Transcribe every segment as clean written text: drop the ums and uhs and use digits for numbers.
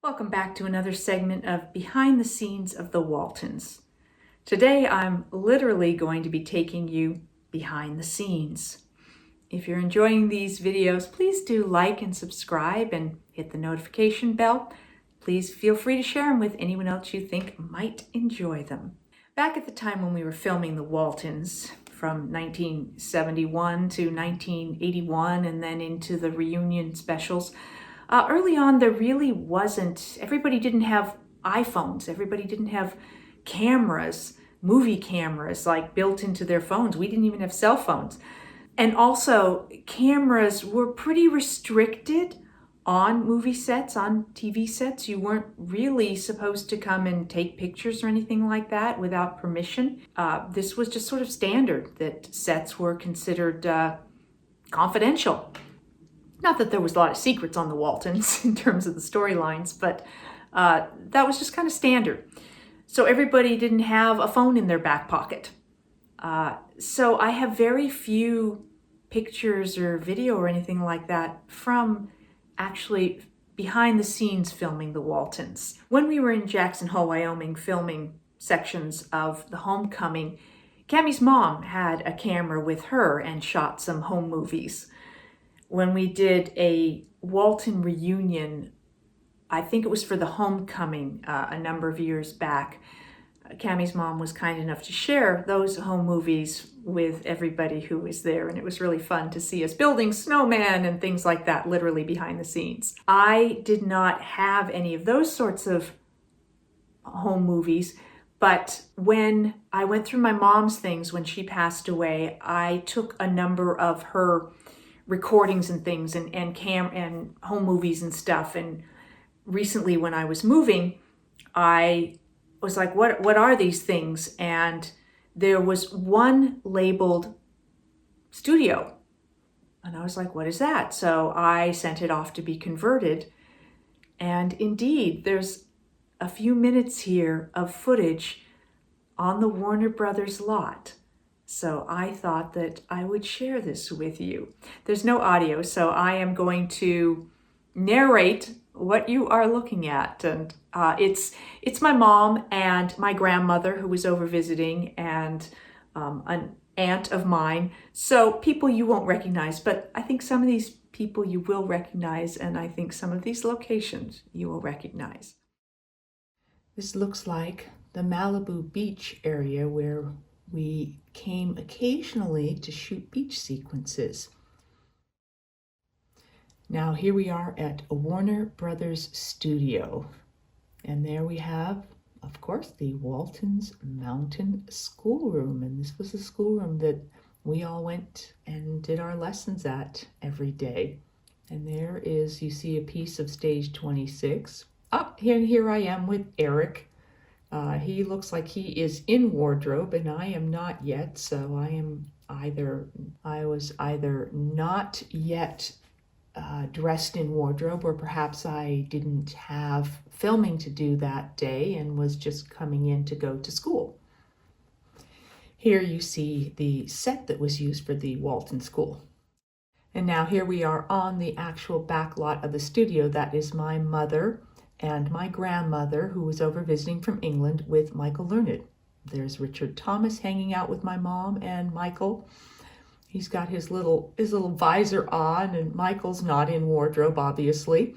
Welcome back to another segment of Behind the Scenes of the Waltons. Today I'm literally going to be taking you behind the scenes. If you're enjoying these videos, please do like and subscribe and hit the notification bell. Please feel free to share them with anyone else you think might enjoy them. Back at the time when we were filming the Waltons, from 1971 to 1981 and then into the reunion specials, early on, there really wasn't, everybody didn't have iPhones. Everybody didn't have cameras, movie cameras, like built into their phones. We didn't even have cell phones. And also, cameras were pretty restricted on movie sets, on TV sets. You weren't really supposed to come and take pictures or anything like that without permission. This was just sort of standard that sets were considered confidential. Not that there was a lot of secrets on the Waltons in terms of the storylines, but that was just kind of standard. So everybody didn't have a phone in their back pocket. So I have very few pictures or video or anything like that from actually behind the scenes filming the Waltons. When we were in Jackson Hole, Wyoming, filming sections of The Homecoming, Cammie's mom had a camera with her and shot some home movies. When we did a Walton reunion, I think it was for The Homecoming a number of years back, Cammie's mom was kind enough to share those home movies with everybody who was there, and it was really fun to see us building snowmen and things like that, literally behind the scenes. I did not have any of those sorts of home movies, but when I went through my mom's things when she passed away, I took a number of her recordings and things and home movies and stuff. And recently when I was moving, I was like, what are these things? And there was one labeled studio. And I was like, what is that? So I sent it off to be converted. And indeed, there's a few minutes here of footage on the Warner Brothers lot. So I thought that I would share this with you. There's no audio, so I am going to narrate what you are looking at. And it's my mom and my grandmother who was over visiting, and an aunt of mine. So people you won't recognize, but I think some of these people you will recognize, and I think some of these locations you will recognize. This looks like the Malibu beach area where we came occasionally to shoot beach sequences. Now here we are at a Warner Brothers studio, and there we have, of course, the Waltons Mountain Schoolroom, and this was the schoolroom that we all went and did our lessons at every day. And there is, you see a piece of stage 26. Here I am with Eric. He looks like he is in wardrobe, and I am not yet, so I was either not yet dressed in wardrobe, or perhaps I didn't have filming to do that day and was just coming in to go to school. Here you see the set that was used for the Walton School. And now here we are on the actual back lot of the studio. That is my mother and my grandmother, who was over visiting from England with Michael Learned. There's Richard Thomas hanging out with my mom and Michael. He's got his little visor on, and Michael's not in wardrobe, obviously.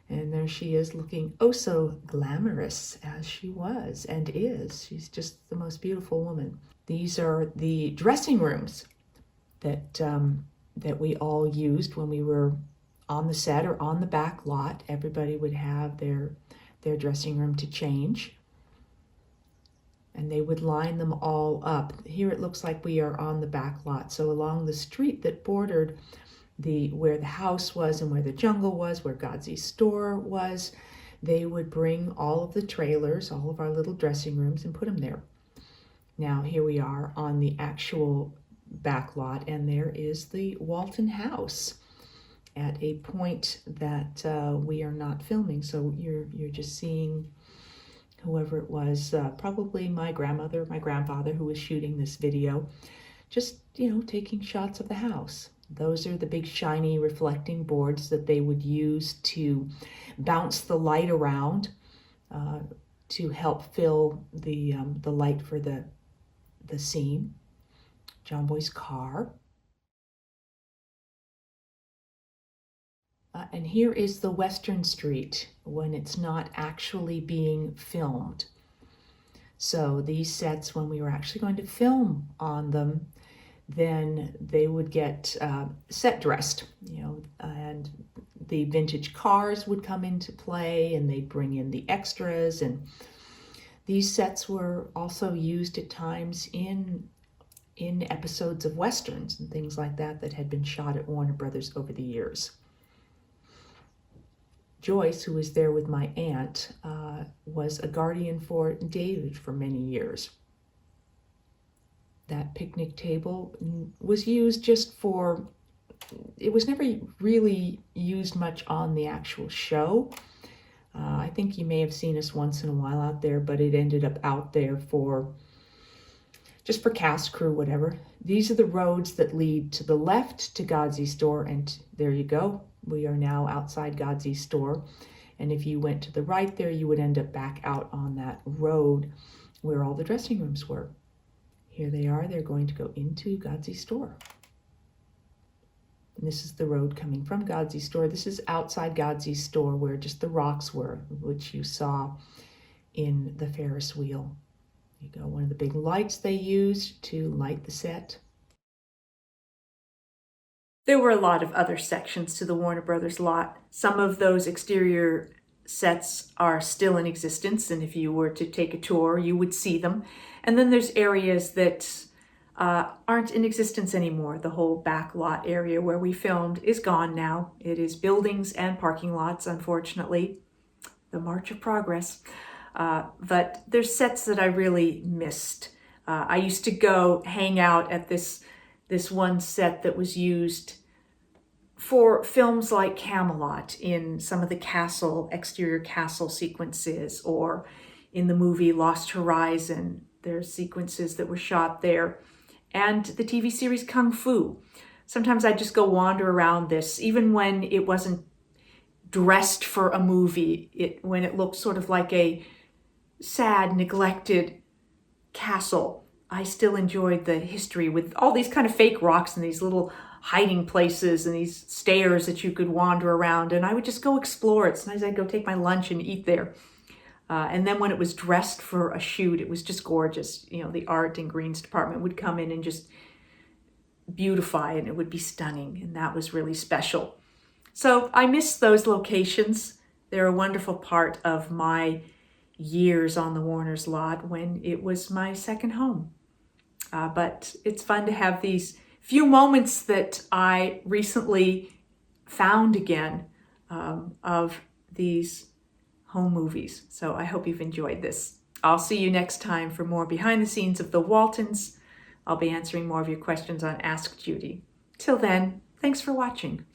And there she is, looking oh so glamorous, as she was and is. She's just the most beautiful woman. These are the dressing rooms that we all used when we were on the set or on the back lot. Everybody would have their dressing room to change, and they would line them all up. Here it looks like we are on the back lot. So along the street that bordered where the house was and where the jungle was, where Godsey's store was, they would bring all of the trailers, all of our little dressing rooms, and put them there. Now here we are on the actual back lot, and there is the Walton house at a point that we are not filming. So you're just seeing whoever it was, probably my grandmother, my grandfather, who was shooting this video, just, taking shots of the house. Those are the big shiny reflecting boards that they would use to bounce the light around to help fill the light for the scene. John Boy's car. And here is the Western Street when it's not actually being filmed. So these sets, when we were actually going to film on them, then they would get set dressed, and the vintage cars would come into play, and they'd bring in the extras. And these sets were also used at times in episodes of Westerns and things like that that had been shot at Warner Brothers over the years. Joyce, who was there with my aunt, was a guardian for David for many years. That picnic table was used just for, it was never really used much on the actual show. I think you may have seen us once in a while out there, but it ended up out there just for cast, crew, whatever. These are the roads that lead to the left to Godsey store, and there you go. We are now outside Godsey store. And if you went to the right there, you would end up back out on that road where all the dressing rooms were. Here they are. They're going to go into Godsey store. And this is the road coming from Godsey store. This is outside Godsey store where just the rocks were, which you saw in the Ferris wheel. You go, one of the big lights they used to light the set. There were a lot of other sections to the Warner Brothers lot. Some of those exterior sets are still in existence, and if you were to take a tour, you would see them. And then there's areas that aren't in existence anymore. The whole back lot area where we filmed is gone now. It is buildings and parking lots, unfortunately. The march of progress. But there's sets that I really missed. I used to go hang out at this one set that was used for films like Camelot, in some of the exterior castle sequences, or in the movie Lost Horizon. There's sequences that were shot there. And the TV series Kung Fu. Sometimes I'd just go wander around this, even when it wasn't dressed for a movie, when it looked sort of like a sad, neglected castle. I still enjoyed the history with all these kind of fake rocks and these little hiding places and these stairs that you could wander around. And I would just go explore it. Sometimes I'd go take my lunch and eat there. And then when it was dressed for a shoot, it was just gorgeous. The art and greens department would come in and just beautify, and it would be stunning. And that was really special. So I miss those locations. They're a wonderful part of my years on the Warner's lot when it was my second home. But it's fun to have these few moments that I recently found again of these home movies. So I hope you've enjoyed this. I'll see you next time for more behind the scenes of the Waltons. I'll be answering more of your questions on Ask Judy. Till then, thanks for watching.